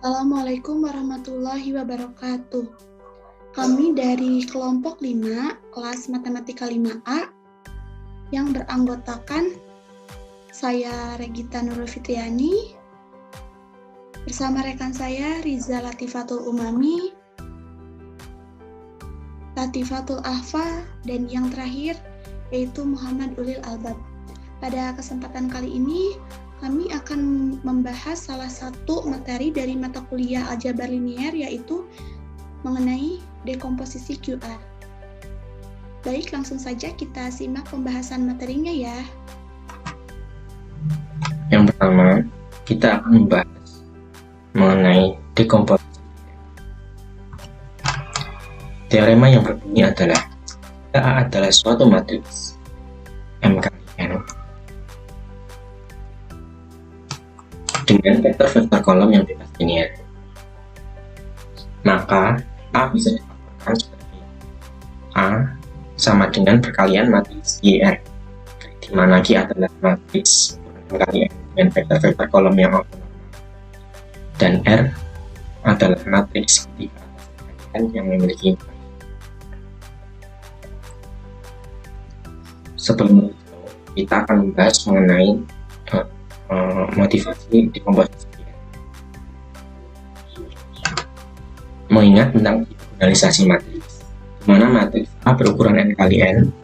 Assalamualaikum warahmatullahi wabarakatuh. Kami dari kelompok 5, kelas Matematika 5A, yang beranggotakan saya Regita Nurul Fitriani, bersama rekan saya Riza Latifatul Umami, Latifatul Ahfa, dan yang terakhir yaitu Muhammad Ulil Albab. Pada kesempatan kali ini, kami akan membahas salah satu materi dari mata kuliah aljabar linier, yaitu mengenai dekomposisi QR. Baik, langsung saja kita simak pembahasan materinya ya. Yang pertama, kita akan membahas mengenai dekomposisi. Teorema yang berbunyi adalah A adalah suatu matriks M kali N dengan vektor-vektor kolom yang bebas linier. Maka A bisa digambarkan sebagai A sama dengan perkalian matriks YR, di mana Q adalah matriks M kali N dengan vektor-vektor kolom yang ortonormal, dan R adalah matriks ketiga N yang memiliki. Sebelum itu, kita akan membahas mengenai motivasi dekomposisi. Mengingat tentang diagonalisasi matriks, di mana matriks A berukuran N kali N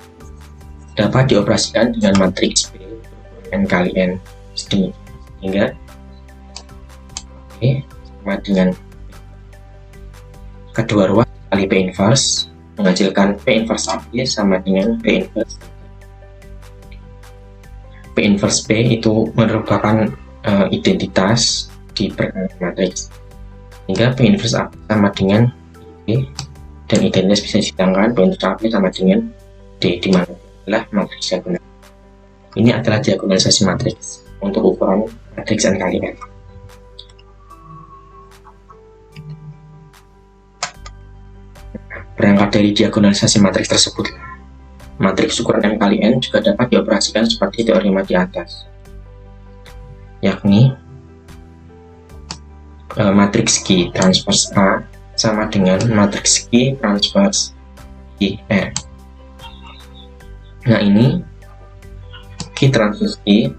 dapat dioperasikan dengan matriks B berukuran N kali N sehingga B sama dengan kedua ruas kali P inverse menghasilkan P inverse AB sama dengan P inverse. P inverse B itu merupakan identitas di perkalian matriks, hingga P inverse A sama dengan B, dan identitas bisa dihilangkan. P inverse A sama dengan D, di mana adalah matriks diagonal. Ini adalah diagonalisasi matriks untuk ukuran matriks N kali N. Berangkat dari diagonalisasi matriks tersebut, matriks ukuran M kali N juga dapat dioperasikan seperti teorema di atas, yakni matriks Q transpose A sama dengan matriks Q transpose R. Nah, ini Q transpose Q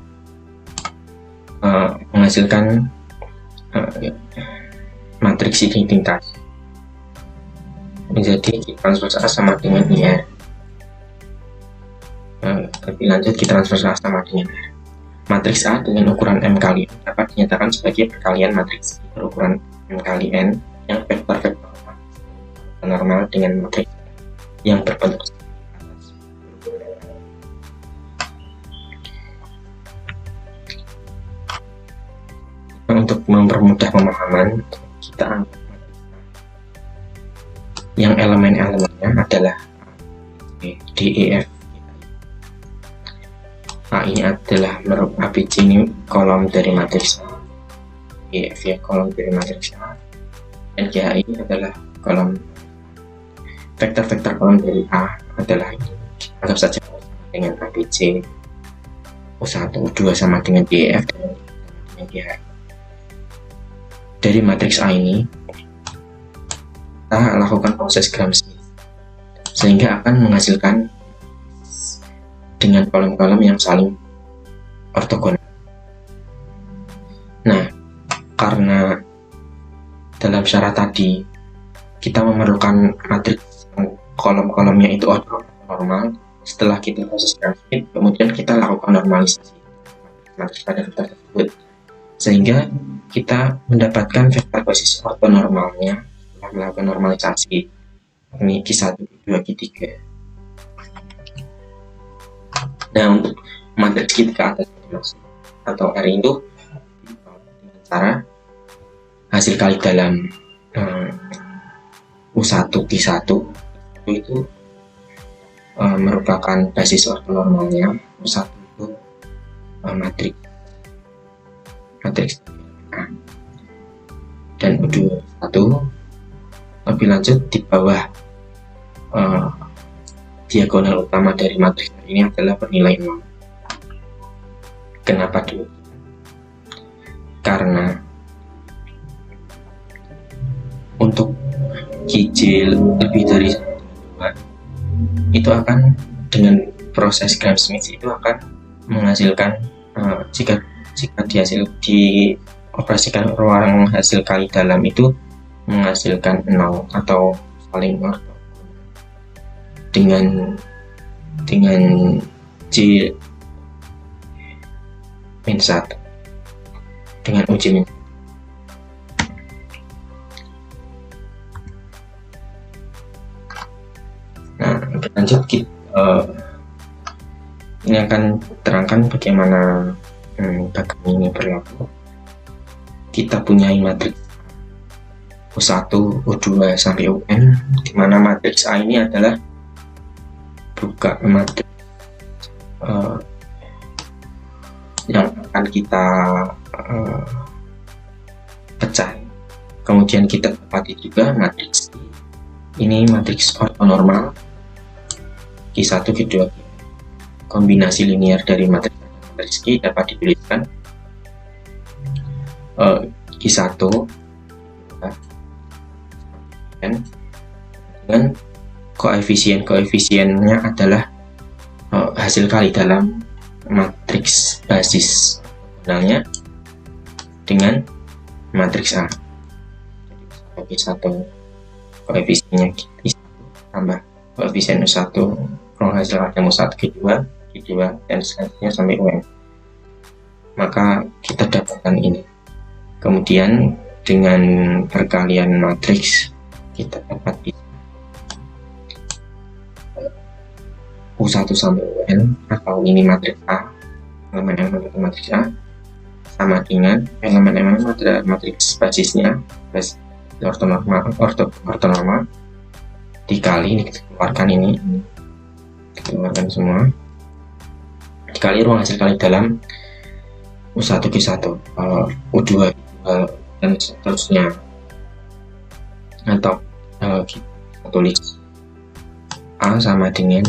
menghasilkan matriks identitas, menjadi Q transpose A sama dengan IR. Lebih lanjut, kita transpose A sama dengan R. Matriks A dengan ukuran M kali N dapat dinyatakan sebagai perkalian matriks berukuran M kali N yang vektor-vektor normal dengan matriks yang berbentuk untuk mempermudah pemahaman, kita anggap yang elemen-elemennya adalah D, E, F. A ini adalah ABC, ini kolom dari matriks A, EF ya kolom dari matriks A, dan GH ini adalah kolom vektor-vektor kolom dari A adalah ini. Anggap saja dengan ABC, U1, U2 sama dengan DEF dan dengan GH. Dari matriks A ini kita lakukan proses Gram-Schmidt sehingga akan menghasilkan dengan kolom-kolom yang saling ortogonal. Nah, karena dalam syarat tadi kita memerlukan matriks kolom-kolomnya itu ortonormal, setelah kita proses Gram-Schmidt, kemudian kita lakukan normalisasi matriks pada vektor tersebut, sehingga kita mendapatkan vektor posisi ortonormalnya setelah melakukan normalisasi, ini Q1, Q2, Q3. Nah, untuk matriks Q ke atas atau R itu dengan cara hasil kali dalam U1 Q1 itu merupakan basis ortonormalnya. U1 itu matriks A, dan U2 1 lebih lanjut di bawah diagonal utama dari matriks ini adalah bernilai 0. Kenapa demikian? Karena memiliki J lebih dari 2, itu akan dengan proses Gram-Schmidt itu akan menghasilkan jika dioperasikan ruang hasil kali dalam itu menghasilkan 0 atau saling orthogonal dengan J min 1 dengan uji min. Nah, lanjut ini akan terangkan bagaimana ini berlaku. Kita punya matriks U1, U2 sampai UN, di mana matriks A ini adalah buka matriks yang akan kita pecah. Kemudian kita dapati juga matriks ini matriks ortonormal Q1, Q2, kombinasi linear dari matriks Q dapat dituliskan Q1 dengan koefisiennya adalah hasil kali dalam matriks basis ortogonalnya dengan matriks A. Jadi Q1 koefisiennya Q1 tambah koefisien U1 ruang hasil yang U1, Q2 dan selanjutnya sampai UN. Maka kita dapatkan ini. Kemudian dengan perkalian matriks kita dapat U1 sampai UN atau ini matriks A, elemen-elemen matriks A sama dengan elemen-elemen matriks basisnya, basis ortonormal dikali ini kita keluarkan semua, dikali ruang hasil kali dalam U1 Q1, U2 dan seterusnya, atau kita tulis A sama dengan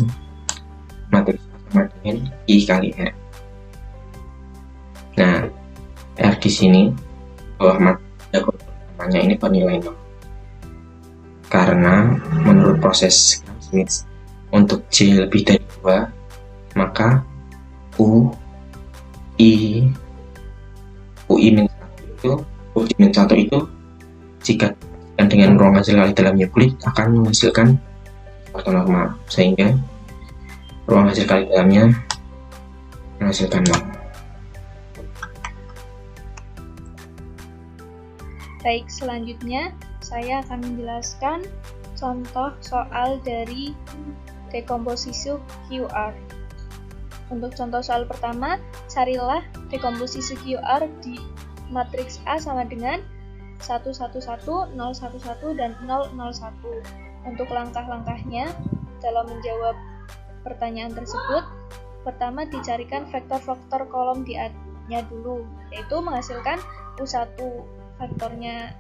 matriks sama dengan I kali R. Nah, R di sini bawah matriks namanya ini bernilai 0 karena menurut proses Gram-Schmidt untuk J lebih dari 2 maka UI min 1 itu jika dengan ruang hasil kali dalam Euclid akan menghasilkan ortonormal, sehingga ruang hasil kali dalamnya menghasilkan 0. Baik, selanjutnya saya akan menjelaskan contoh soal dari dekomposisi QR. Untuk contoh soal pertama, carilah dekomposisi QR di matriks A sama dengan 1, 1, 1, 0, 1, 1, dan 0, 0, 1. Untuk langkah-langkahnya dalam menjawab pertanyaan tersebut, pertama dicarikan vektor-vektor kolom di A-nya dulu, yaitu menghasilkan U1 vektornya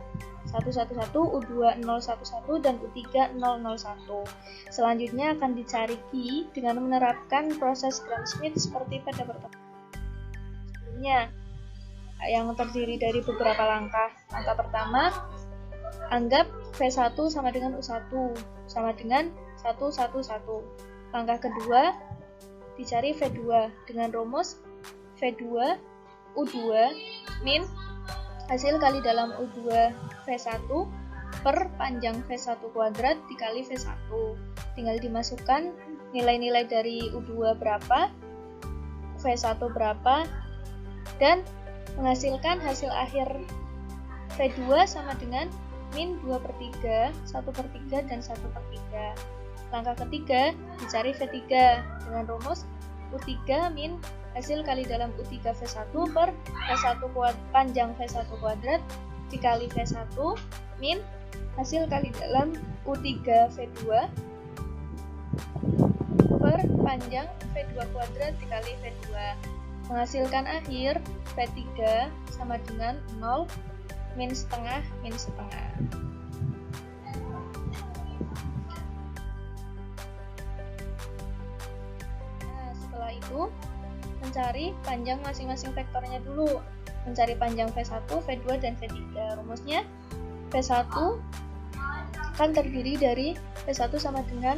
111, U2 011, dan U3 001. Selanjutnya akan dicari Q dengan menerapkan proses Gram-Schmidt seperti pada pertemuan sebelumnya yang terdiri dari beberapa langkah. Langkah pertama, anggap V1 sama dengan U1 sama dengan 111. Langkah kedua, dicari V2 dengan rumus V2 U2 min hasil kali dalam U2 V1 per panjang V1 kuadrat dikali V1. Tinggal dimasukkan nilai-nilai dari U2 berapa, V1 berapa, dan menghasilkan hasil akhir V2 sama dengan min 2/3, 1/3, dan 1/3. Langkah ketiga, dicari V3 dengan rumus U3 min hasil kali dalam U3 V1 per V1 panjang V1 kuadrat dikali V1 min hasil kali dalam U3 V2 per panjang V2 kuadrat dikali V2. Menghasilkan akhir V3 sama dengan 0 min setengah min setengah. Nah, setelah itu mencari panjang masing-masing vektornya dulu. Mencari panjang V1, V2, dan V3. Rumusnya V1 kan terdiri dari V1 sama dengan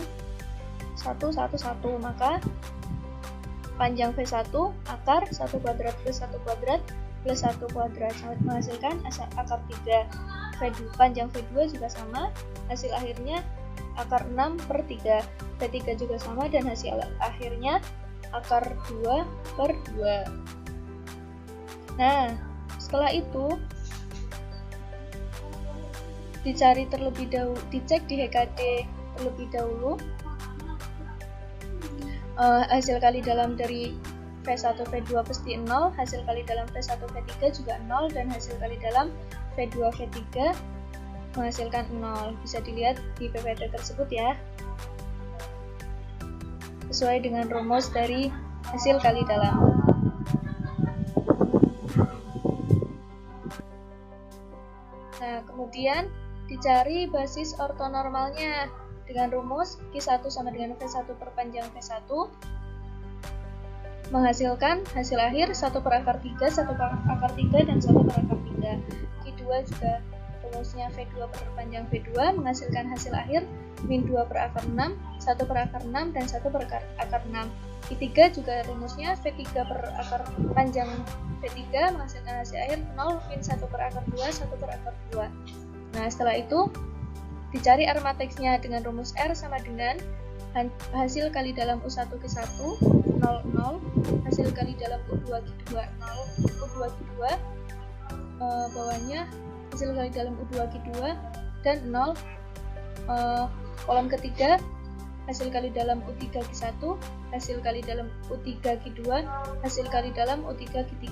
1, 1, 1, maka panjang V1 akar 1 kuadrat plus 1 kuadrat plus 1 kuadrat menghasilkan akar 3. Panjang V2 juga sama, hasil akhirnya akar 6 per 3. V3 juga sama dan hasil akhirnya akar 2 per 2. Nah, setelah itu dicari terlebih dahulu, dicek di HKD terlebih dahulu hasil kali dalam dari V1 V2 pasti 0, hasil kali dalam V1 V3 juga 0, dan hasil kali dalam V2 V3 menghasilkan 0. Bisa dilihat di PPT tersebut ya, sesuai dengan rumus dari hasil kali dalam. Nah, kemudian dicari basis ortonormalnya dengan rumus Q1 sama dengan V1 per panjang V1 menghasilkan hasil akhir 1 per akar 3, 1 per akar 3, dan 1 per akar 3. Q2 juga rumusnya V2 per panjang V2 menghasilkan hasil akhir min 2 per akar 6, 1 per akar 6, dan 1 per akar 6. Q3 juga rumusnya V3 per akar panjang V3 menghasilkan hasil akhir 0 min 1 per akar 2, 1 per akar 2. Nah, setelah itu dicari R matriksnya dengan rumus R sama dengan hasil kali dalam U1 Q1 0, 0, hasil kali dalam U2 Q2 0, U2 Q2 bawahnya hasil kali dalam U2 Q2 dan 0, kolom ketiga hasil kali dalam U3 Q1, hasil kali dalam U3 Q2, hasil kali dalam U3 Q3.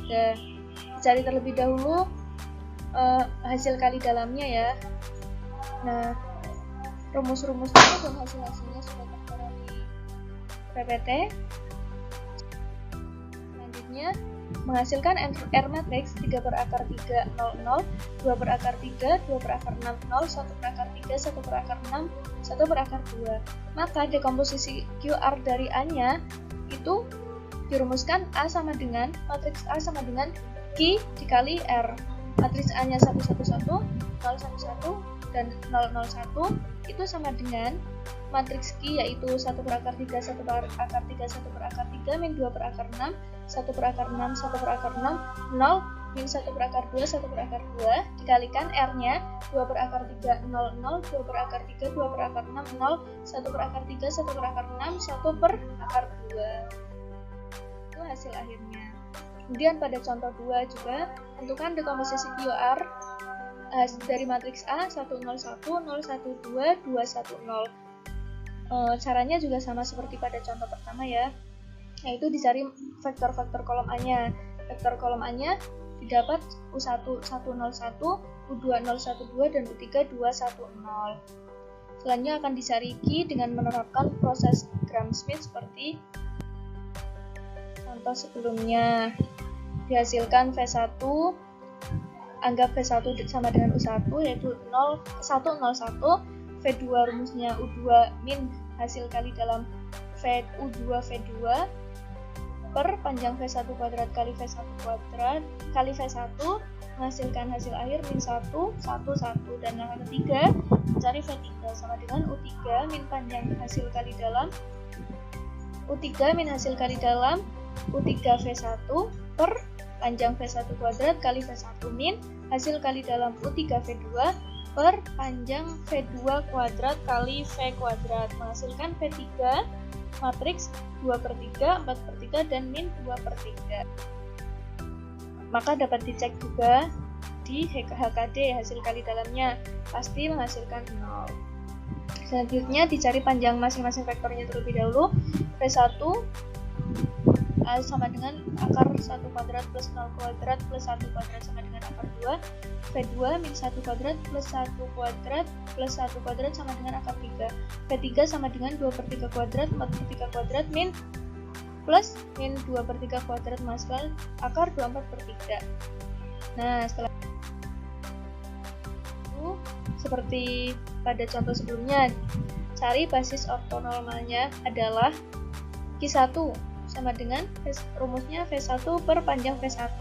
Dicari terlebih dahulu hasil kali dalamnya ya. Nah, rumus-rumusnya dan hasil-hasilnya sudah tertera di PPT. Selanjutnya, menghasilkan R matriks 3 per akar 3, 0, 0, 2 per akar 3, 2 per akar 6, 0, 1 per akar 3, 1 per akar 6, 1 per akar 2. Maka dekomposisi QR dari A-nya itu dirumuskan A sama dengan, matriks A sama dengan Q dikali R. Matriks A-nya 1, 1, 1, 0, 1, 1, dan 0, 0, 1 itu sama dengan matriks Q yaitu 1 per akar 3, 1 per akar 3, 1 per akar 3, min 2 per akar 6, 1 per akar 6, 1 per akar 6, 0, min 1 per akar 2, 1 per akar 2, dikalikan R-nya 2 per akar 3, 0, 0, 2 per akar 3, 2 per akar 6, 0, 1 per akar 3, 1 per akar 6, 1 per akar 2. Itu hasil akhirnya. Kemudian pada contoh 2 juga, tentukan dekomposisi QR dari matriks A 101, 012, 210. Caranya juga sama seperti pada contoh pertama ya, yaitu dicari vektor-vektor kolom A-nya. Vektor kolom A-nya didapat U1 101, U2 012, dan U3 210. Selanjutnya akan dicari Q dengan menerapkan proses Gram-Schmidt seperti contoh sebelumnya. Dihasilkan V1, anggap V1 sama dengan U1 yaitu 101, V2 rumusnya U2 min hasil kali dalam U2 V2 per panjang V1 kuadrat kali V1 kuadrat kali V1 menghasilkan hasil akhir min 1, 1, 1, dan yang ketiga mencari V3 sama dengan U3 min panjang hasil kali dalam U3 min hasil kali dalam U3 V1 per panjang V1 kuadrat kali V1 min hasil kali dalam U3 V2 per panjang V2 kuadrat kali V kuadrat menghasilkan V3 matriks 2 per 3, 4 per 3, dan min 2 per 3. Maka dapat dicek juga di HKD hasil kali dalamnya pasti menghasilkan 0. Selanjutnya dicari panjang masing-masing vektornya terlebih dahulu. V1 sama dengan akar 1 kuadrat plus 0 kuadrat plus 1 kuadrat sama dengan akar 2. V2 min 1 kuadrat plus 1 kuadrat plus 1 kuadrat sama dengan akar 3. V3 sama dengan 2 per 3 kuadrat, 4 per 3 kuadrat, min plus min 2 per 3 kuadrat menghasilkan akar 24 per 3. Nah, setelah itu, seperti pada contoh sebelumnya, cari basis ortonormalnya adalah Q1 sama dengan rumusnya V1 per panjang V1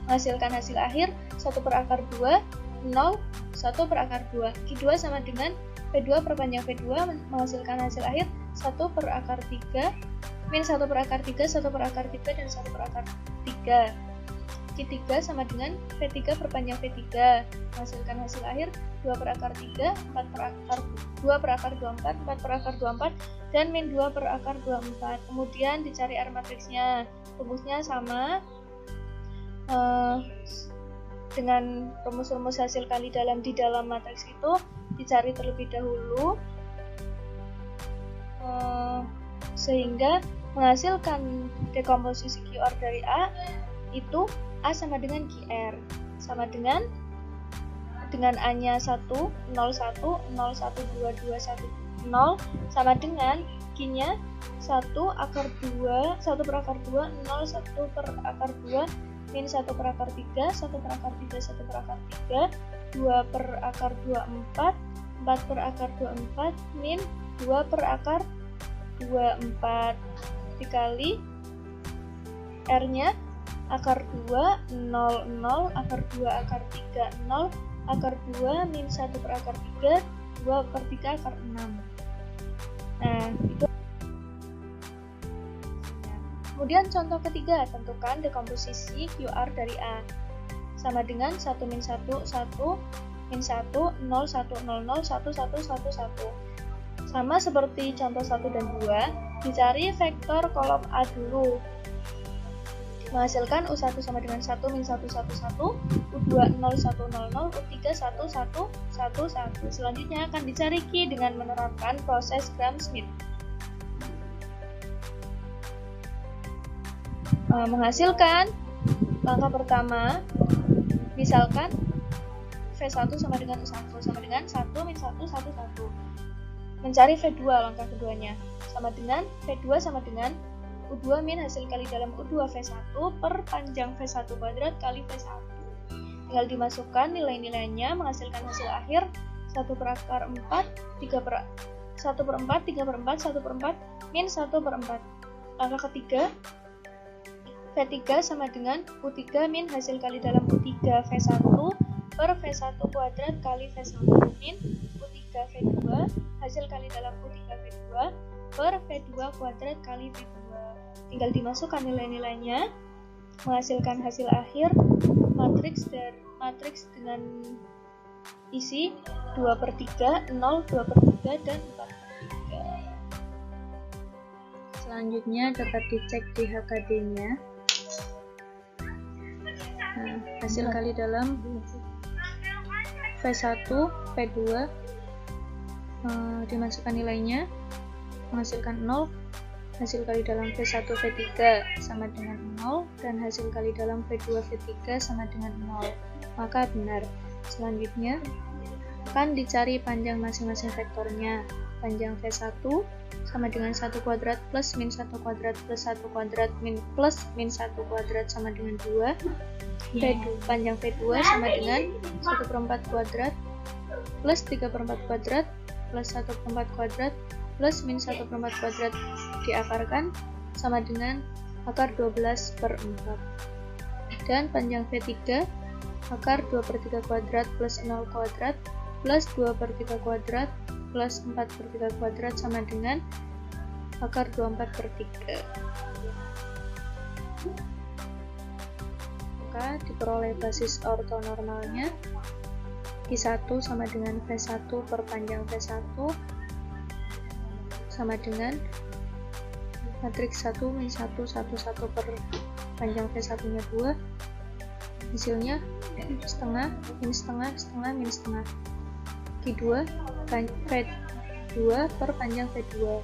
menghasilkan hasil akhir 1 per akar 2, 0, 1 per akar 2. Q2 sama dengan V2 perpanjang V2 menghasilkan hasil akhir 1 per akar 3 min 1 per akar 3, 1 per akar 3, dan 1 per akar 3. Q3 sama dengan V3 perpanjang V3 menghasilkan hasil akhir 2 per akar 3, 4 per akar 2 per akar 24, 4 per akar 24, dan min 2 per akar 24. Kemudian dicari R matriksnya. Rumusnya sama dengan rumus-rumus hasil kali dalam di dalam matriks itu dicari terlebih dahulu sehingga menghasilkan dekomposisi QR dari A itu A sama dengan QR sama dengan A-nya 1, 0, 1, 0, 1, 2, 2, 1, 0 sama dengan Q-nya 1 akar 2, 1 per akar 2, 0, 1 per akar 2, min 1 per akar 3, 1 per akar 3, 1 per akar 3, 2 per akar 24, 4 per akar 24, min 2 per akar 24 dikali R-nya akar 2, 0, 0, akar 2, akar 3, 0, akar 2, min 1 per akar 3, 2 per 3 akar 6. Nah, itu. Kemudian contoh ketiga, tentukan dekomposisi QR dari A. Sama dengan 1 min 1, 1, min 1, 0, 1, 0, 0, 1, 1, 1, 1. Sama seperti contoh 1 dan 2, dicari vektor kolom A dulu. Menghasilkan U1 sama dengan 1 min 1, 1, 1, U2 0, 1, 0, 0, U3 1, 1, 1, 1. Selanjutnya akan dicari Q dengan menerapkan proses Gram-Schmidt. Menghasilkan langkah pertama, misalkan V1 sama dengan U1 sama dengan 1 min 1, 1, 1. Mencari V2 langkah keduanya, sama dengan V2 sama dengan U2 min hasil kali dalam U2 V1 per panjang V1 kuadrat kali V1. Tinggal dimasukkan nilai-nilainya menghasilkan hasil akhir 1 per akar 4, 3 per 1 per 4, 3 per 4, 1 per 4, min 1 per 4. Langkah ketiga, V3 sama dengan U3 min hasil kali dalam U3 V1 per V1 kuadrat kali V1 min U3 V2 hasil kali dalam U3 V2 per V2 kuadrat kali V2. Tinggal dimasukkan nilai-nilainya menghasilkan hasil akhir matriks dengan isi 2 per 3, 0, 2 per 3, dan 4 per 3. Selanjutnya dapat dicek di HKD-nya. Nah, hasil kali dalam V1, V2 dimasukkan nilainya menghasilkan 0, hasil kali dalam V1, V3 sama dengan 0, dan hasil kali dalam V2, V3 sama dengan 0, maka benar. Selanjutnya akan dicari panjang masing-masing vektornya. Panjang V1 sama dengan 1 kuadrat plus min 1 kuadrat plus 1 kuadrat plus min 1 kuadrat sama dengan 2. Panjang V2 sama dengan 1 per 4 kuadrat plus 3 per 4 kuadrat plus 1 per 4 kuadrat plus min 1 per 4 kuadrat diakarkan sama dengan akar 12 per 4. Dan panjang V3 akar 2 per 3 kuadrat plus 0 kuadrat plus 2 per 3 kuadrat plus 4 per 3 kuadrat sama dengan akar 24 per 3. Maka diperoleh basis ortonormalnya Q1 sama dengan V1 per panjang V1 sama dengan matriks 1 min 1, 1, 1 per panjang V1 nya 2, hasilnya setengah, min setengah, setengah, min setengah. Q2 V2 per panjang V2,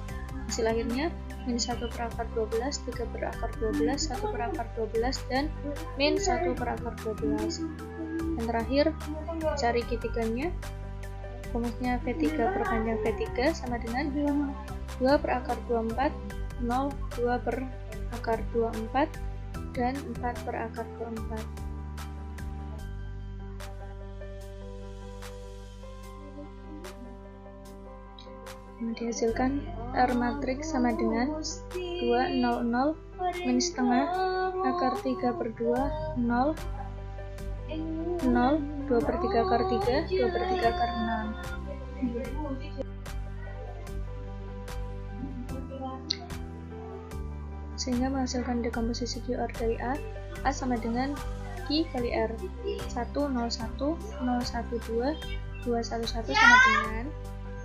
hasil akhirnya min 1 per akar 12, 3 per akar 12, 1 per akar 12, dan min 1 per akar 12. Dan terakhir cari Q3 nya, rumusnya V3 per panjang V3 sama dengan 2 per akar 24, 0, 2 per akar 24, dan 4 per akar 24. Dihasilkan R matriks sama dengan 2, 0, 0, min setengah, akar 3 per 2, 0, 0, 2 per 3 akar 3, 2 per 3 akar 6. Sehingga menghasilkan dekomposisi QR dari A sama dengan Q kali R. 1, 0, 1, 0, 1, 2, 2, 1, 1 sama dengan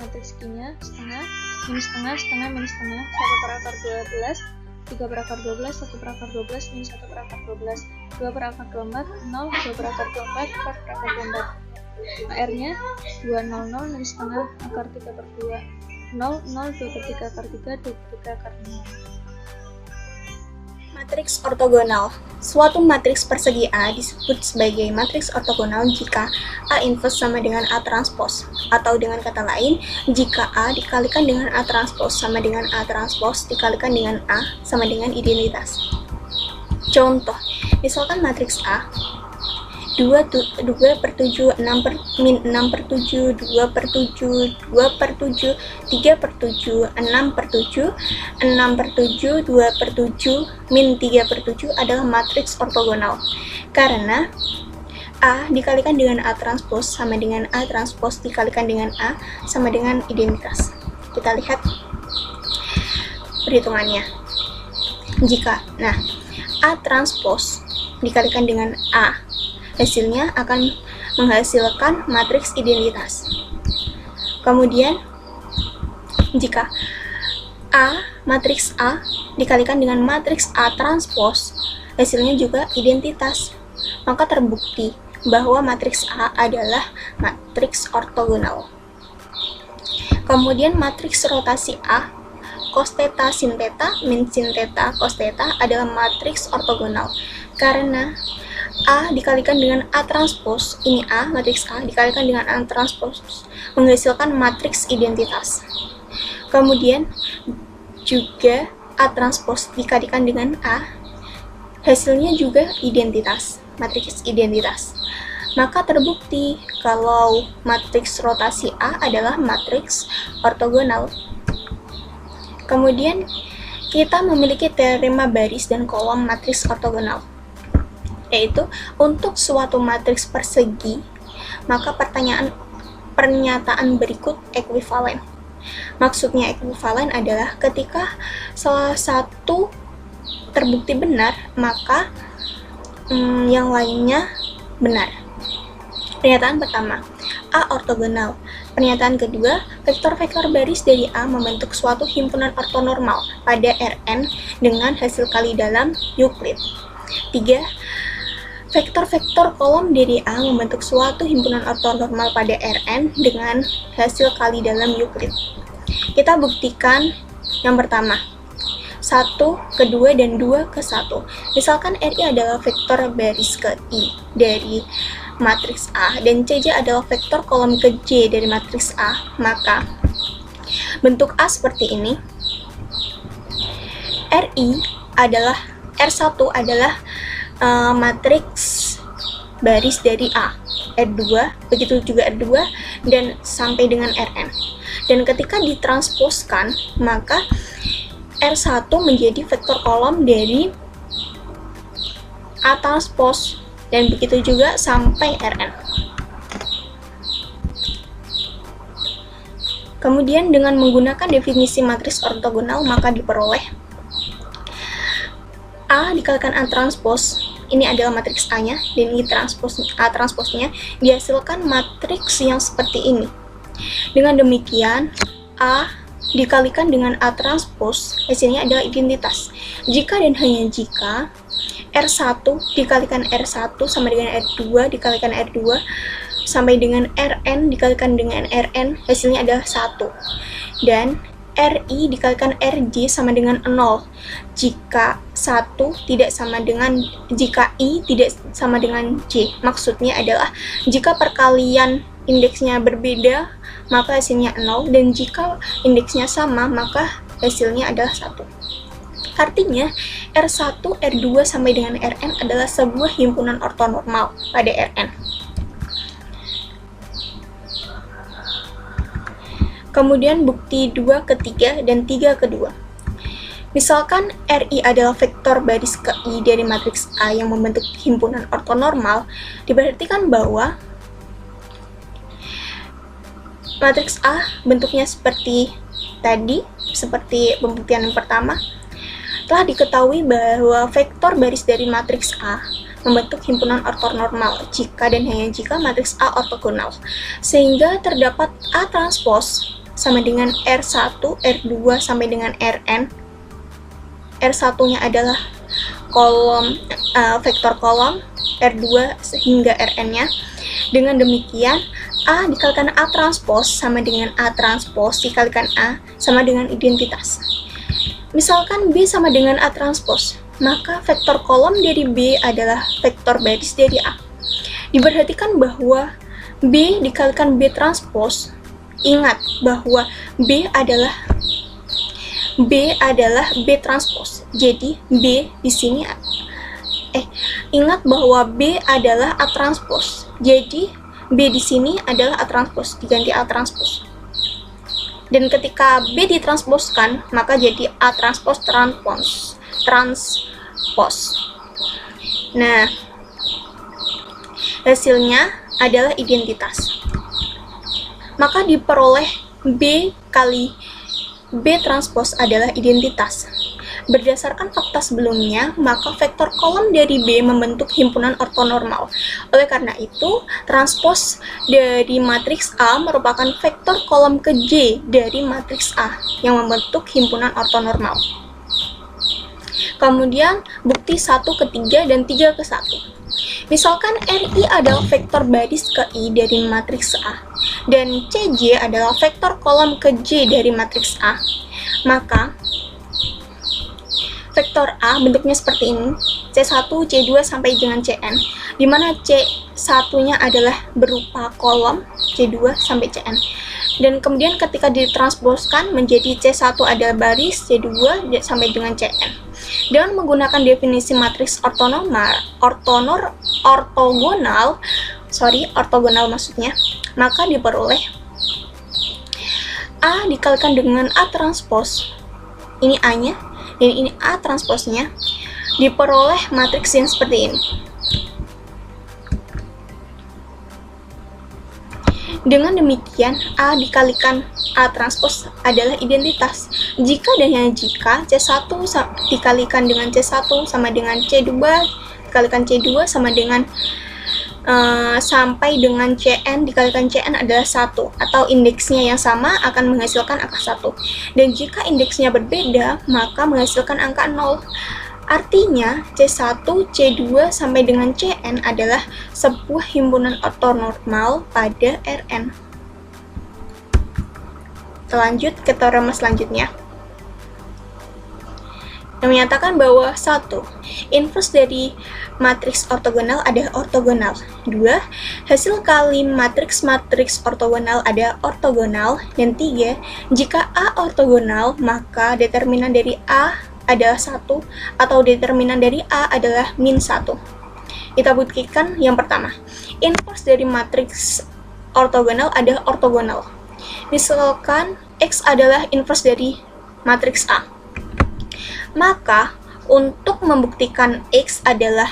matriks Q-nya setengah, minus setengah, setengah, minus setengah, 1 per akar 12, 3 per akar 12, 1 per akar 12, minus 1 per akar 12, 2 per akar 24, 0, 2 per akar 24, 4 per akar 24. R-nya 2, 0, 0, minus setengah, akar 3 per 2, 0, 0, 2 per 3 akar 3, 2 per 3 akar 0. Matriks ortogonal. Suatu matriks persegi A disebut sebagai matriks ortogonal jika A inverse sama dengan A transpose, atau dengan kata lain, jika A dikalikan dengan A transpose sama dengan A transpose dikalikan dengan A sama dengan identitas. Contoh, misalkan matriks A 2 per 7, 6 per 7, 2 per 7, 2 per 7, 3 per 7, 6 per 7, 6 per 7, 2 per 7, min 3 per 7 adalah matriks ortogonal. Karena A dikalikan dengan A transpose sama dengan A transpose dikalikan dengan A sama dengan identitas. Kita lihat perhitungannya. Jika, A transpose dikalikan dengan A, hasilnya akan menghasilkan matriks identitas. Kemudian, jika matriks A dikalikan dengan matriks A transpose, hasilnya juga identitas. Maka terbukti bahwa matriks A adalah matriks ortogonal. Kemudian matriks rotasi A, cos theta sin theta min sin theta cos theta adalah matriks ortogonal. Karena A dikalikan dengan A transpose, ini A, matriks A dikalikan dengan A transpose, menghasilkan matriks identitas. Kemudian juga A transpose dikalikan dengan A, hasilnya juga identitas, matriks identitas. Maka terbukti kalau matriks rotasi A adalah matriks ortogonal. Kemudian kita memiliki teorema baris dan kolom matriks ortogonal, yaitu untuk suatu matriks persegi, maka pernyataan berikut ekuivalen. Maksudnya ekuivalen adalah ketika salah satu terbukti benar, maka yang lainnya benar. Pernyataan pertama, A ortogonal. Pernyataan kedua, vektor-vektor baris dari A membentuk suatu himpunan ortonormal pada Rn dengan hasil kali dalam Euclid. 3. Vektor-vektor kolom dari A membentuk suatu himpunan ortonormal pada Rn dengan hasil kali dalam Euclid. Kita buktikan yang pertama, 1 ke 2 dan 2 ke 1. Misalkan Ri adalah vektor baris ke I dari matriks A dan Cj adalah vektor kolom ke J dari matriks A, maka bentuk A seperti ini. R1 adalah matriks baris dari A, R2, begitu juga R2, dan sampai dengan Rn. Dan ketika ditransposkan, maka R1 menjadi vektor kolom dari A transpose, dan begitu juga sampai Rn. Kemudian dengan menggunakan definisi matriks ortogonal, maka diperoleh A dikalikan A transpose, ini adalah matriks A-nya, dan ini A transpose-nya, dihasilkan matriks yang seperti ini. Dengan demikian, A dikalikan dengan A transpose, hasilnya adalah identitas. Jika dan hanya jika R1 dikalikan R1 sama dengan R2 dikalikan R2 sampai dengan Rn dikalikan dengan Rn, hasilnya adalah 1. Dan Ri dikalikan Rj sama dengan 0 jika jika I tidak sama dengan J. Maksudnya adalah jika perkalian indeksnya berbeda, maka hasilnya 0, dan jika indeksnya sama, maka hasilnya adalah 1. Artinya, R1, R2 sampai dengan Rn adalah sebuah himpunan ortonormal pada Rn. Kemudian bukti 2 ke 3 dan 3 ke 2. Misalkan Ri adalah vektor baris ke I dari matriks A yang membentuk himpunan ortonormal, diperhatikan bahwa matriks A bentuknya seperti tadi, seperti pembuktian yang pertama. Telah diketahui bahwa vektor baris dari matriks A membentuk himpunan ortonormal jika dan hanya jika matriks A ortogonal, sehingga terdapat A transpos sama dengan R1, R2 sampai dengan Rn. R1-nya adalah vektor kolom, R2 hingga Rn-nya. Dengan demikian, A dikalikan A transpos sama dengan A transpos dikalikan A sama dengan identitas. Misalkan B sama dengan A transpos, maka vektor kolom dari B adalah vektor baris dari A. Diperhatikan bahwa B dikalikan B transpos. Ingat bahwa B adalah B transpos. Jadi B di sini ingat bahwa B adalah A transpos. Jadi B di sini adalah A transpos, diganti A transpos. Dan ketika B ditransposkan, maka jadi A transpos transpos. Nah, hasilnya adalah identitas. Maka diperoleh B kali B transpos adalah identitas. Berdasarkan fakta sebelumnya, maka vektor kolom dari B membentuk himpunan ortonormal. Oleh karena itu, transpos dari matriks A merupakan vektor kolom ke J dari matriks A yang membentuk himpunan ortonormal. Kemudian, bukti 1 ke 3 dan 3 ke 1. Misalkan RI adalah vektor baris ke I dari matriks A, dan CJ adalah vektor kolom ke J dari matriks A. Maka, vektor A bentuknya seperti ini, C1, C2 sampai dengan Cn, di mana C1-nya adalah berupa kolom, C2 sampai Cn. Dan kemudian ketika ditransposkan menjadi C1 adalah baris, C2 sampai dengan Cn. Dengan menggunakan definisi matriks ortogonal maksudnya, maka diperoleh A dikalikan dengan A transpos, ini A-nya, dan ini A transposnya, diperoleh matriks yang seperti ini. Dengan demikian, A dikalikan A transpos adalah identitas. Jika dan hanya jika C1 dikalikan dengan C1 sama dengan C2 dikalikan C2 sama dengan sampai dengan Cn dikalikan Cn adalah 1, atau indeksnya yang sama akan menghasilkan angka 1. Dan jika indeksnya berbeda, maka menghasilkan angka 0. Artinya, C1, C2 sampai dengan Cn adalah sebuah himpunan ortonormal pada Rn. Lanjut ke teorema selanjutnya, yang menyatakan bahwa 1. Inverse dari matriks ortogonal adalah ortogonal. 2. Hasil kali matriks ortogonal adalah ortogonal. Dan 3. Jika A ortogonal, maka determinan dari A adalah 1, atau determinan dari A adalah min 1. Kita buktikan yang pertama. Inverse dari matriks ortogonal adalah ortogonal. Misalkan X adalah inverse dari matriks A. Maka, untuk membuktikan X adalah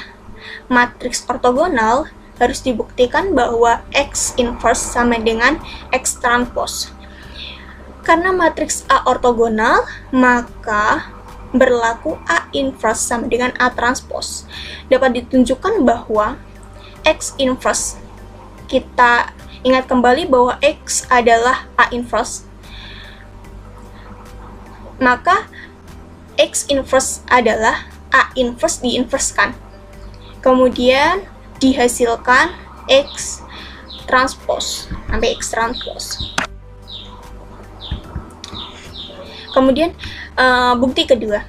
matriks ortogonal, harus dibuktikan bahwa X inverse sama dengan X transpos. Karena matriks A ortogonal, maka berlaku A inverse sama dengan A transpos. Dapat ditunjukkan bahwa X inverse, kita ingat kembali bahwa X adalah A inverse, maka X inverse adalah A inverse diinverskan. Kemudian dihasilkan X transpos sampai X transpos. Kemudian bukti kedua.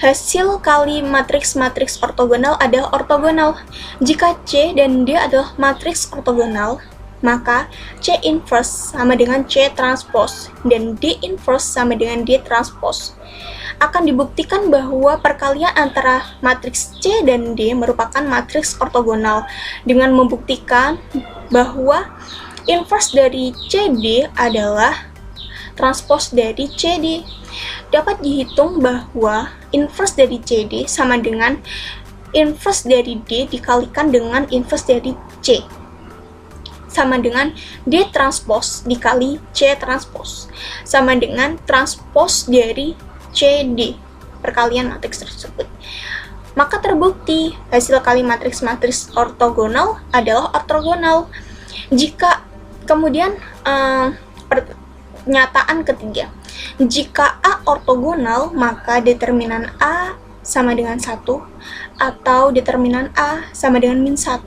Hasil kali matriks ortogonal adalah ortogonal. Jika C dan D adalah matriks ortogonal, maka C inverse sama dengan C transpos dan D inverse sama dengan D transpos. Akan dibuktikan bahwa perkalian antara matriks C dan D merupakan matriks ortogonal dengan membuktikan bahwa inverse dari CD adalah transpos dari CD. Dapat dihitung bahwa inverse dari CD sama dengan inverse dari D dikalikan dengan inverse dari C. sama dengan D transpos dikali C transpos sama dengan transpos dari CD perkalian matriks tersebut. Maka terbukti hasil kali matriks-matriks ortogonal adalah ortogonal. Jika kemudian pernyataan ketiga, jika A ortogonal maka determinan A sama dengan 1 atau determinan A sama dengan min 1.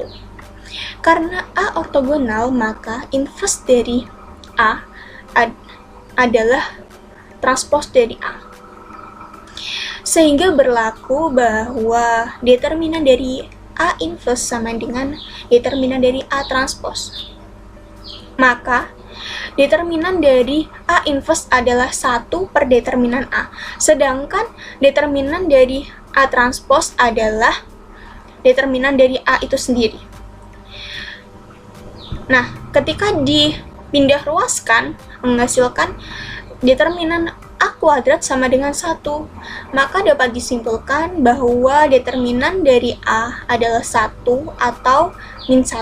Karena A ortogonal maka inverse dari A adalah transpos dari A. Sehingga berlaku bahwa determinan dari A inverse sama dengan determinan dari A transpos. Maka determinan dari A inverse adalah 1 per determinan A, sedangkan determinan dari A transpos adalah determinan dari A itu sendiri. Nah, ketika dipindah ruaskan menghasilkan determinan A kuadrat sama dengan 1, maka dapat disimpulkan bahwa determinan dari A adalah 1 atau min 1.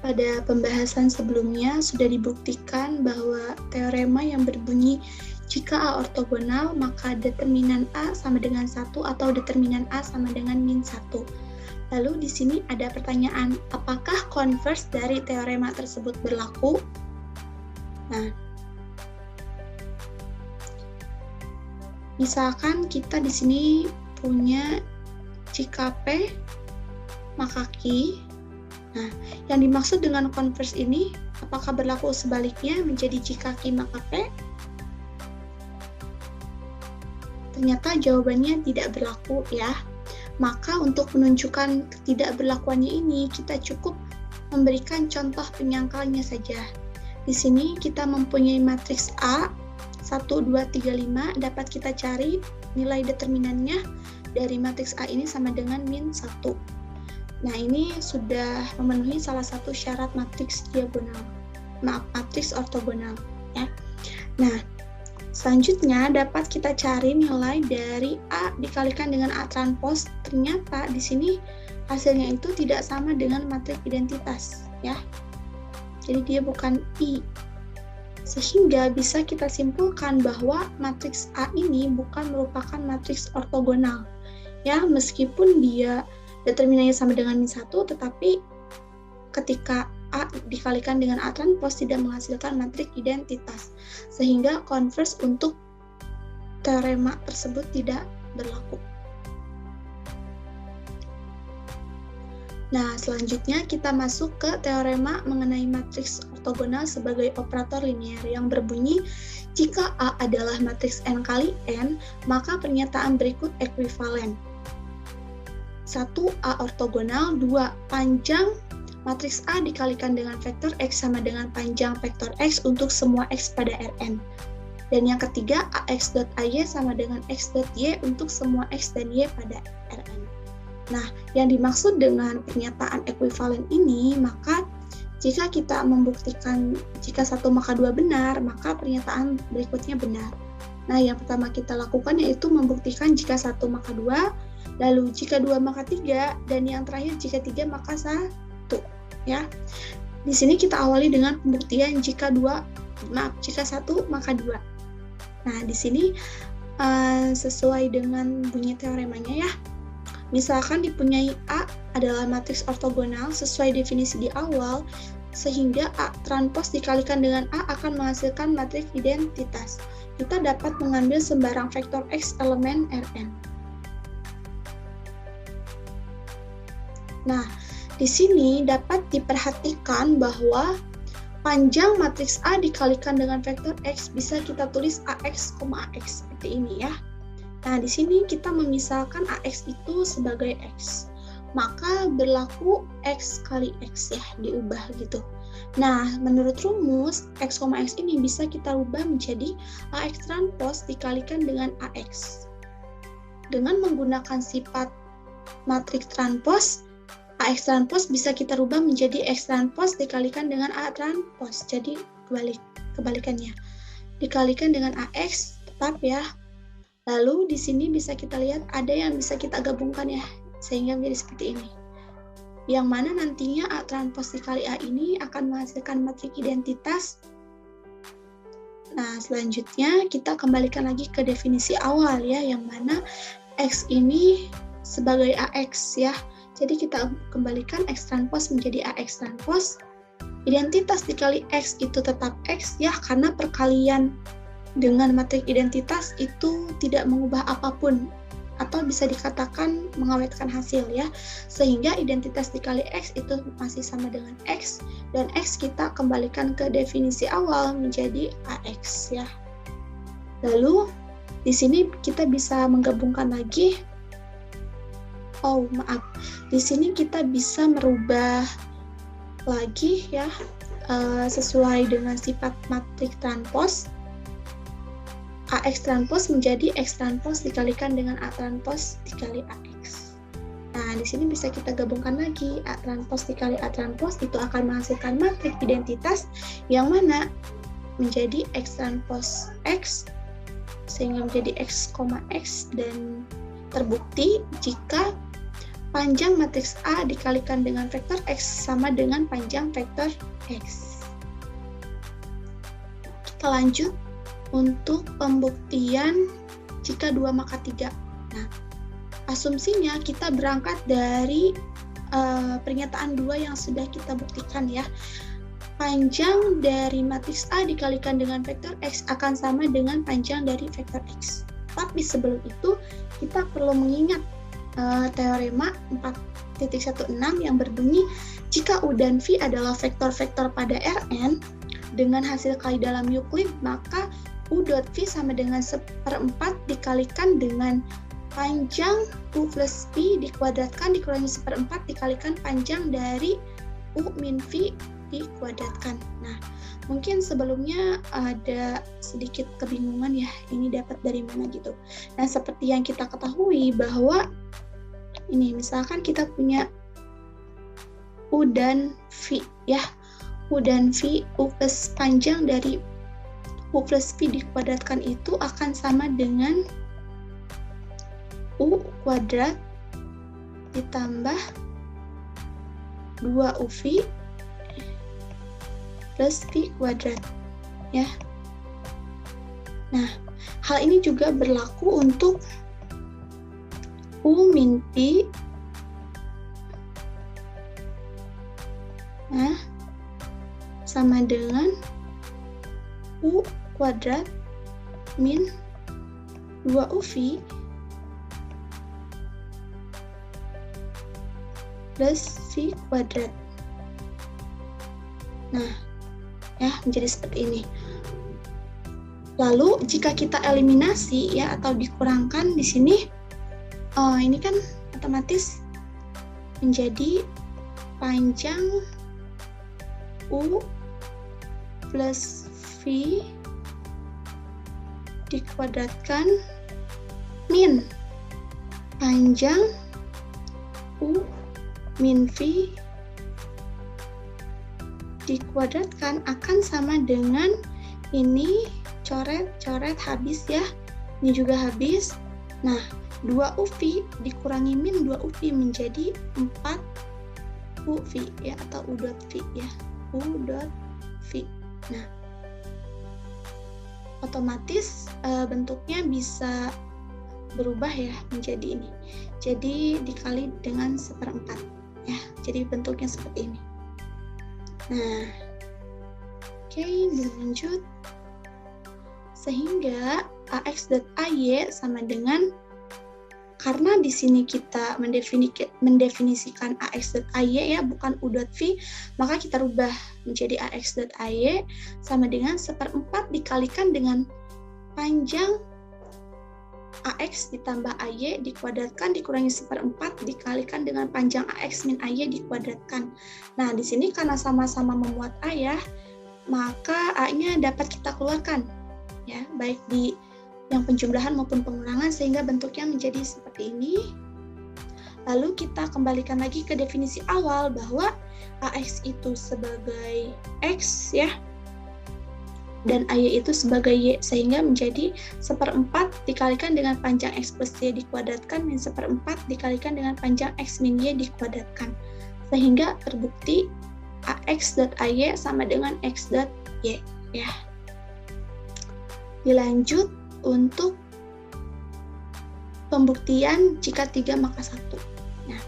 Pada pembahasan sebelumnya sudah dibuktikan bahwa teorema yang berbunyi jika A ortogonal maka determinan A sama dengan 1 atau determinan A sama dengan min 1. Lalu di sini ada pertanyaan, apakah converse dari teorema tersebut berlaku? Nah, misalkan kita di sini punya jika P maka Q. Nah, yang dimaksud dengan converse ini, apakah berlaku sebaliknya menjadi jika Q maka P? Ternyata jawabannya tidak berlaku ya. Maka untuk menunjukkan ketidakberlakuannya ini, kita cukup memberikan contoh penyangkalnya saja. Di sini kita mempunyai matriks A, 1, 2, 3, 5, dapat kita cari nilai determinannya dari matriks A ini sama dengan min 1. Nah, ini sudah memenuhi salah satu syarat matriks matriks ortogonal ya. Nah, selanjutnya dapat kita cari nilai dari A dikalikan dengan A transpos. Ternyata di sini hasilnya itu tidak sama dengan matriks identitas ya. Jadi dia bukan I. Sehingga bisa kita simpulkan bahwa matriks A ini bukan merupakan matriks ortogonal. Ya, meskipun dia determinannya sama dengan min 1, tetapi ketika A dikalikan dengan A transpos tidak menghasilkan matriks identitas, sehingga converse untuk teorema tersebut tidak berlaku. Nah, selanjutnya kita masuk ke teorema mengenai matriks ortogonal sebagai operator linier yang berbunyi jika A adalah matriks n kali n, maka pernyataan berikut ekuivalen. 1. A ortogonal. 2. Panjang matriks A dikalikan dengan vektor X sama dengan panjang vektor X untuk semua X pada Rn. Dan yang ketiga, AX.AY sama dengan X.Y untuk semua X dan Y pada Rn. Nah, yang dimaksud dengan pernyataan ekuivalen ini, maka jika kita membuktikan jika 1 maka 2 benar, maka pernyataan berikutnya benar. Nah, yang pertama kita lakukan yaitu membuktikan jika 1 maka 2, lalu jika 2 maka 3, dan yang terakhir jika 3 maka 1. Ya. Di sini kita awali dengan pembuktian jika 1 maka 2. Nah, di sini sesuai dengan bunyi teoremanya ya. Misalkan dipunyai A adalah matriks ortogonal sesuai definisi di awal, sehingga A transpos dikalikan dengan A akan menghasilkan matriks identitas. Kita dapat mengambil sembarang vektor X elemen Rn. Nah, di sini dapat diperhatikan bahwa panjang matriks A dikalikan dengan vektor X bisa kita tulis AX, AX seperti ini ya. Nah, di sini kita memisalkan AX itu sebagai X. Maka berlaku X kali X ya, diubah gitu. Nah, menurut rumus, X, X ini bisa kita ubah menjadi AX transpos dikalikan dengan AX. Dengan menggunakan sifat matriks transpos, AX transpose bisa kita rubah menjadi X transpose dikalikan dengan A transpose. Jadi kebalikannya. Dikalikan dengan AX tetap ya. Lalu di sini bisa kita lihat ada yang bisa kita gabungkan ya, sehingga menjadi seperti ini. Yang mana nantinya A transpose dikali A ini akan menghasilkan matriks identitas. Nah, selanjutnya kita kembalikan lagi ke definisi awal ya, yang mana X ini sebagai AX ya. Jadi kita kembalikan X transpose menjadi AX transpose. Identitas dikali X itu tetap X ya, karena perkalian dengan matriks identitas itu tidak mengubah apapun, atau bisa dikatakan mengawetkan hasil ya. Sehingga identitas dikali X itu masih sama dengan X, dan X kita kembalikan ke definisi awal menjadi AX ya. Lalu di sini kita bisa menggabungkan lagi. Di sini kita bisa merubah lagi ya, sesuai dengan sifat matriks transpose. AX transpose menjadi X transpose dikalikan dengan A transpose dikali AX. Nah, di sini bisa kita gabungkan lagi. A transpose dikali A transpose itu akan menghasilkan matriks identitas yang mana menjadi X transpose X, sehingga menjadi X, X, dan terbukti jika panjang matriks A dikalikan dengan vektor X sama dengan panjang vektor X. Kita lanjut untuk pembuktian jika 2 maka 3. Nah, asumsinya kita berangkat dari pernyataan 2 yang sudah kita buktikan ya. Panjang dari matriks A dikalikan dengan vektor X akan sama dengan panjang dari vektor X. Tapi sebelum itu kita perlu mengingat teorema 4.16 yang berbunyi jika U dan V adalah vektor-vektor pada Rn dengan hasil kali dalam Euclid, maka U dot V sama dengan 1/4 dikalikan dengan panjang U plus V dikuadratkan dikurangi 1/4 dikalikan panjang dari U min V dikuadratkan. Nah, mungkin sebelumnya ada sedikit kebingungan ya, ini dapat dari mana gitu. Nah, seperti yang kita ketahui bahwa ini misalkan kita punya U dan V ya. U dan V, U plus panjang dari U plus V dikuadratkan itu akan sama dengan U kuadrat ditambah 2UV plus V kuadrat ya. Nah, hal ini juga berlaku untuk U min V sama dengan U kuadrat min 2UV plus V kuadrat. Nah, ya menjadi seperti ini. Lalu jika kita eliminasi ya atau dikurangkan di sini, ini kan otomatis menjadi panjang U plus V dikuadratkan min panjang U min V dikuadratkan akan sama dengan ini coret habis ya, ini juga habis. Nah, 2UV dikurangi min 2UV menjadi 4UV ya, atau U dot V ya, U dot V. Nah, otomatis bentuknya bisa berubah ya menjadi ini. Jadi dikali dengan 1/4 ya, jadi bentuknya seperti ini. Nah, oke, lanjut. Sehingga AX.AY sama dengan, karena di sini kita mendefinisikan AX.AY ya, bukan U.V, maka kita rubah menjadi AX.AY sama dengan 1/4 dikalikan dengan panjang AX ditambah AY dikuadratkan dikurangi 1/4 dikalikan dengan panjang AX min AY dikuadratkan. Nah, di sini karena sama-sama memuat A ya, maka A-nya dapat kita keluarkan ya, baik di yang penjumlahan maupun pengulangan, sehingga bentuknya menjadi seperti ini. Lalu kita kembalikan lagi ke definisi awal bahwa AX itu sebagai X ya, dan AY itu sebagai Y, sehingga menjadi 1/4 dikalikan dengan panjang X plus Y dikuadratkan min 1/4 dikalikan dengan panjang X min Y dikuadratkan, sehingga terbukti AX dot AY sama dengan X dot Y ya. Dilanjut untuk pembuktian jika 3 maka 1. Nah,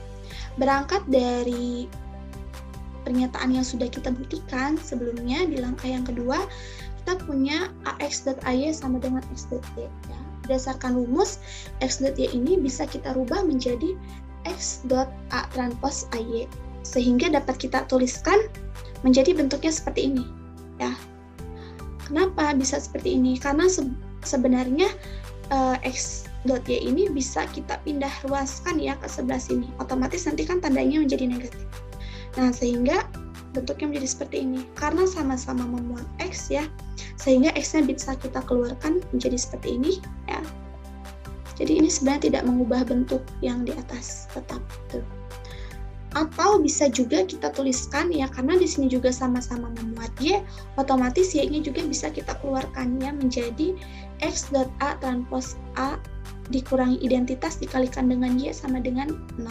berangkat dari pernyataan yang sudah kita buktikan sebelumnya di langkah yang kedua, kita punya AX dot AY sama dengan X dot Y ya. Berdasarkan rumus, X dot Y ini bisa kita rubah menjadi X dot A transpose AY, sehingga dapat kita tuliskan menjadi bentuknya seperti ini ya. Kenapa bisa seperti ini? Karena sebenarnya X dot Y ini bisa kita pindah ruaskan ya ke sebelah sini, otomatis nanti kan tandanya menjadi negatif. Nah, sehingga bentuknya menjadi seperti ini. Karena sama-sama memuat X ya, sehingga X-nya bisa kita keluarkan menjadi seperti ini ya. Jadi ini sebenarnya tidak mengubah bentuk yang di atas, tetap tuh. Atau bisa juga kita tuliskan ya, karena di sini juga sama-sama memuat Y, otomatis Y-nya juga bisa kita keluarkan ya menjadi X dot A transpose A dikurangi identitas dikalikan dengan Y sama dengan 0.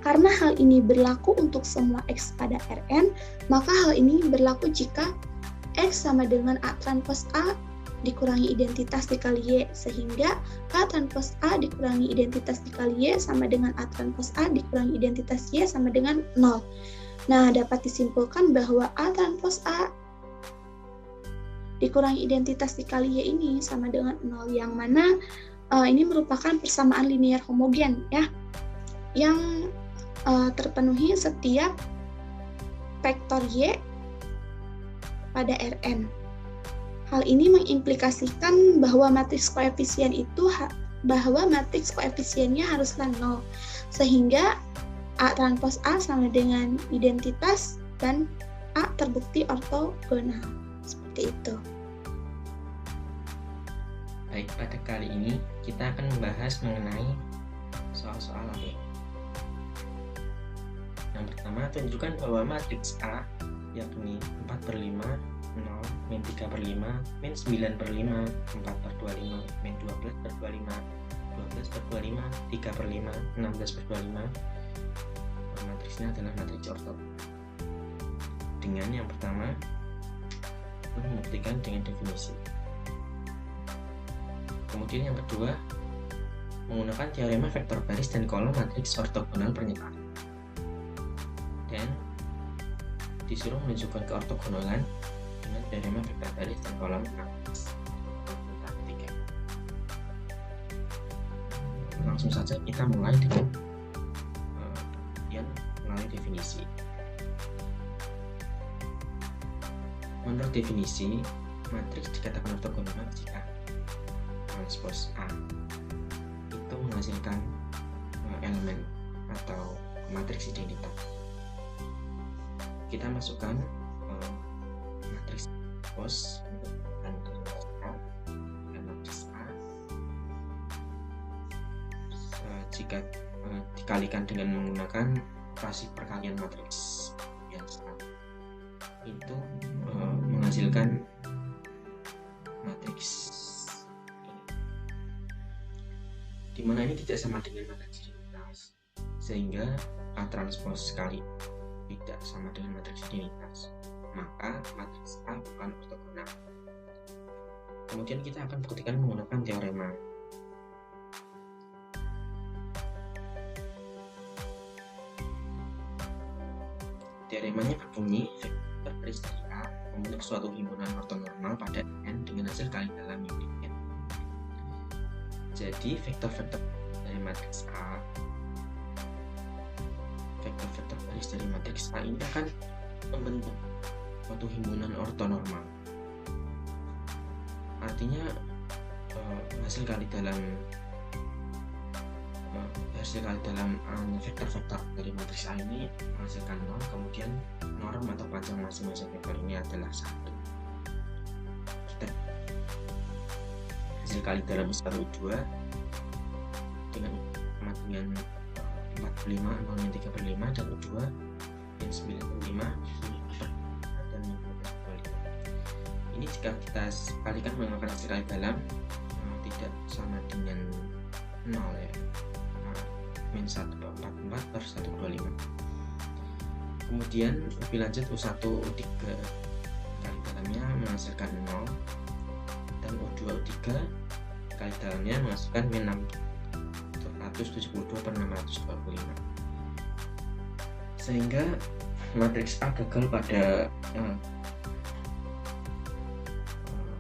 Karena hal ini berlaku untuk semua X pada Rn, maka hal ini berlaku jika X sama dengan A transpose A dikurangi identitas dikali Y, sehingga A transpose A dikurangi identitas dikali Y sama dengan A transpose A dikurangi identitas Y sama dengan 0. Nah, dapat disimpulkan bahwa A transpose A dikurangi identitas dikali Y ini sama dengan 0, yang mana ini merupakan persamaan linear homogen ya, yang terpenuhi setiap vektor Y pada Rn. Hal ini mengimplikasikan bahwa matriks koefisien itu koefisiennya haruslah 0, sehingga A transpose A sama dengan identitas dan A terbukti ortogonal. Seperti itu. Baik, pada kali ini kita akan membahas mengenai soal-soal lain. Yang pertama, tunjukkan bahwa matriks A yakni 4/5, 0, min 3/5, min 9/5, 4/25, min 12/25, 12/25, 3/5, 16/25. Matriksnya adalah matriks ortogonal. Dengan yang pertama, membuktikan dengan definisi. Kemudian yang kedua, menggunakan teorema vektor baris dan kolom matriks ortogonal pernyataan. Dan disuruh menunjukkan keortogonalan dengan teorema vektor baris dan kolom matriks. Langsung saja kita mulai dengan yang melalui definisi. Menurut definisi, matriks dikatakan ortogonal jika transpose A itu menghasilkan elemen atau matriks identitas. Kita masukkan matriks transpose dan matriks A jika dikalikan dengan menggunakan operasi perkalian matriks biasa, itu menghasilkan matriks ini, dimana ini tidak sama dengan matriks identitas, sehingga A transpose kali tidak sama dengan matriks identitas, maka matriks A bukan ortogonal. Kemudian kita akan buktikan menggunakan teorema. Teoremanya berbunyi vektor baris dari A membentuk suatu himpunan ortonormal pada N dengan hasil kali dalam yang N. Jadi vektor-vektor dari matriks A, vektor-vektor baris dari matriks A ini akan membentuk suatu himpunan ortonormal. Artinya hasil kali dalam vektor-vektor dari matriks A ini menghasilkan 0, kemudian norm atau panjang masing-masing vektor ini adalah 1. Hasil kali dalam 1, 2 dengan 4/5, 0 min 3/5, dan U2 min 9/5, dan min 12/5. Ini jika kita kalikan menggunakan hasil kali dalam tidak sama dengan 0 ya, min 1/44 per 1/25. Kemudian lebih lanjut U1, U3 kali dalamnya menghasilkan 0, dan U2, U3 kali dalamnya menghasilkan min 672 per 625. Sehingga matriks A gagal pada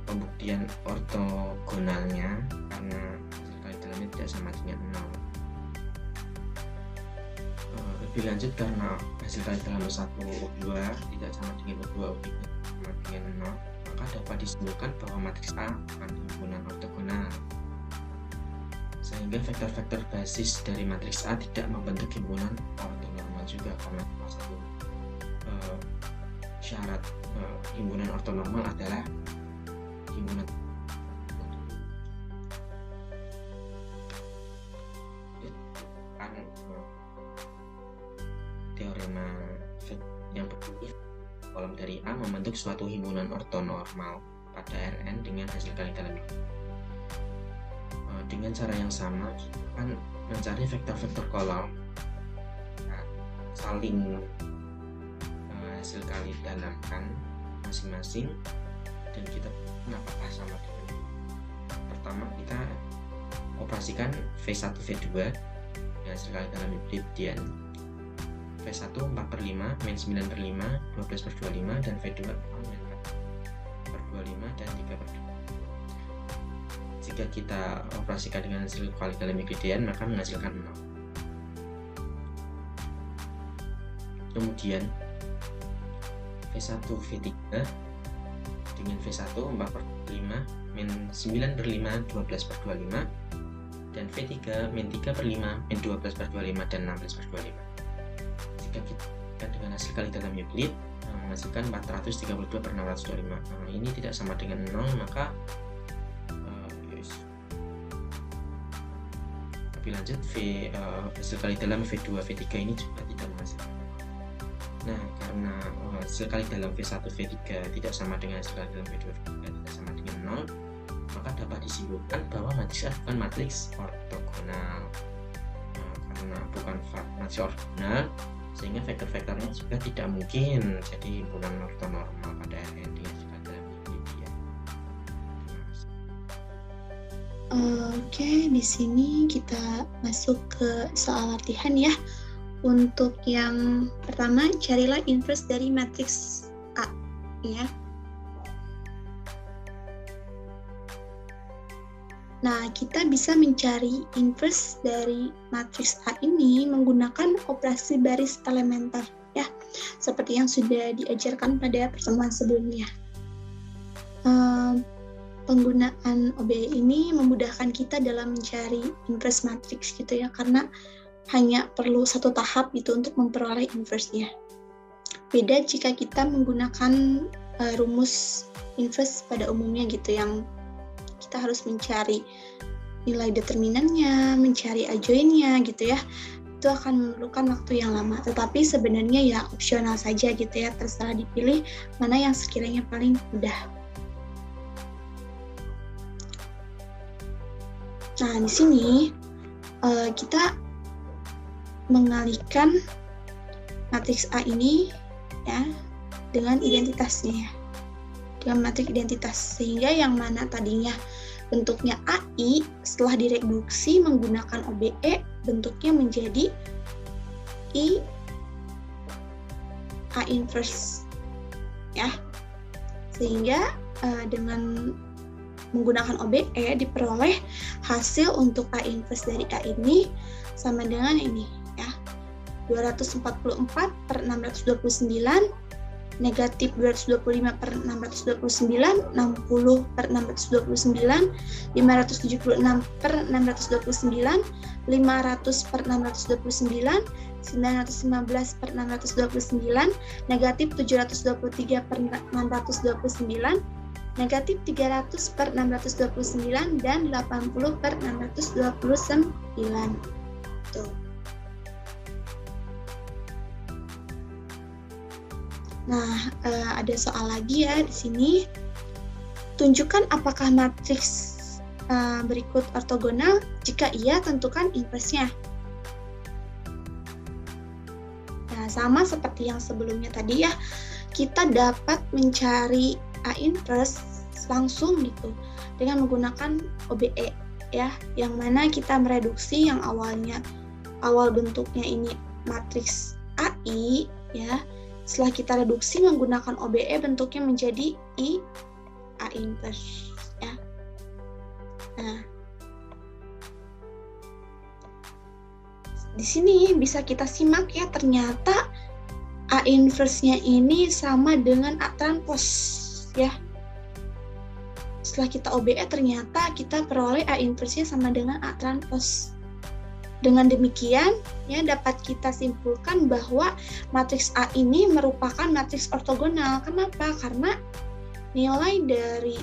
pembuktian ortogonalnya karena hasil kali dalamnya tidak sama dengan 0. Lebih lanjut, karena hasil kali dalam U1, U2 tidak sama dengan U2, U3 sama dengan 0, maka dapat disimpulkan bahwa matriks A bukan himpunan ortogonal. Sehingga vektor-vektor basis dari matriks A tidak membentuk himpunan ortonormal juga, karena salah satu syarat himpunan ortonormal adalah himpunan teorema yang berbunyi kolom dari A membentuk suatu himpunan ortonormal pada Rn dengan hasil kali dalam. Dengan cara yang sama, kita akan mencari vektor-vektor kolom saling hasil kali dalamkan masing-masing, dan kita apakah sama dengan. Pertama, kita operasikan V1, V2 dengan hasil kali dalam Euclidean. V1 4/5, min 9/5, 12/25, dan V2 min 4/25 dan 3/25. Jika kita operasikan dengan hasil kali dalam Euclidean, maka menghasilkan 0. Kemudian V1, V3 dengan V1 4/5, min 9/5, 12/25, dan V3 min 3/5, min 12/25, dan 16/25. Jika kita dengan hasil kali dalam Euclid menghasilkan 432 per 625. Ini tidak sama dengan 0, maka lebih lanjut hasil kali dalam V2, V3 ini juga tidak menghasilkan. Nah, karena hasil kali dalam V1, V3 tidak sama dengan hasil kali dalam V2, V3 tidak sama dengan 0, maka dapat disimpulkan bahwa matriks A bukan matriks ortogonal. Karena bukan matriks ortogonal, sehingga vektor-vektornya juga tidak mungkin jadi himpunan ortonormal pada Rn dengan hasil kali dalam Euclidean. Oke, di sini kita masuk ke soal latihan ya. Untuk yang pertama, carilah inverse dari matriks A ya. Nah, kita bisa mencari inverse dari matriks A ini menggunakan operasi baris elementer ya, seperti yang sudah diajarkan pada pertemuan sebelumnya. Penggunaan OBE ini memudahkan kita dalam mencari inverse matriks gitu ya, karena hanya perlu satu tahap gitu untuk memperoleh inverse-nya. Beda jika kita menggunakan rumus inverse pada umumnya gitu, yang kita harus mencari nilai determinannya, mencari adjoint-nya gitu ya. Itu akan memerlukan waktu yang lama, tetapi sebenarnya ya opsional saja gitu ya, terserah dipilih mana yang sekiranya paling mudah. Nah, di sini kita mengalihkan matriks A ini ya dengan identitasnya ya, dengan matriks identitas, sehingga yang mana tadinya bentuknya AI setelah direduksi menggunakan OBE bentuknya menjadi I A inverse ya, sehingga dengan menggunakan OBE diperoleh hasil untuk A inverse dari A ini sama dengan ini ya, 244 per 629, negatif 225 per 629, 60 per 629, 576 per 629, 500 per 629, 915 per 629, negatif 723 per 629, negatif 300 per 629, dan 80 per 629. Tuh. Nah, ada soal lagi ya di sini. Tunjukkan apakah matriks berikut ortogonal. Jika iya, tentukan inverse-nya. Nah, sama seperti yang sebelumnya tadi ya, kita dapat mencari A inverse langsung gitu dengan menggunakan OBE ya, yang mana kita mereduksi yang awal bentuknya ini matriks AI ya. Setelah kita reduksi menggunakan OBE, bentuknya menjadi A inverse ya. Nah, di sini bisa kita simak ya, ternyata A inverse-nya ini sama dengan A transpose ya. Setelah kita OBE, ternyata kita peroleh A inverse-nya sama dengan A transpose. Dengan demikian, ya dapat kita simpulkan bahwa matriks A ini merupakan matriks ortogonal. Kenapa? Karena nilai dari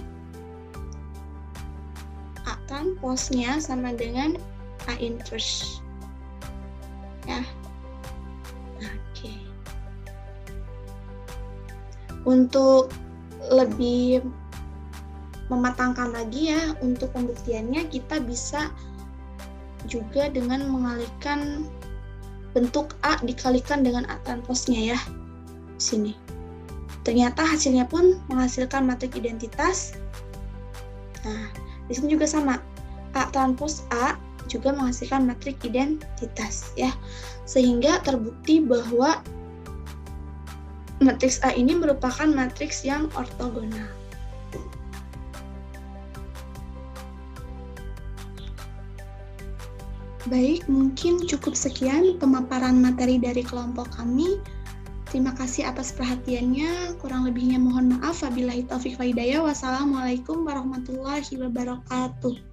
A transpose-nya sama dengan A inverse. Ya. Oke. Untuk lebih mematangkan lagi ya, untuk pembuktiannya kita bisa juga dengan mengalihkan bentuk A dikalikan dengan A transpose-nya ya. Sini. Ternyata hasilnya pun menghasilkan matriks identitas. Nah, di sini juga sama. A transpose A juga menghasilkan matriks identitas ya. Sehingga terbukti bahwa matriks A ini merupakan matriks yang ortogonal. Baik, mungkin cukup sekian pemaparan materi dari kelompok kami. Terima kasih atas perhatiannya. Kurang lebihnya mohon maaf. Wabillahi taufiq wa hidayah. Wassalamualaikum warahmatullahi wabarakatuh.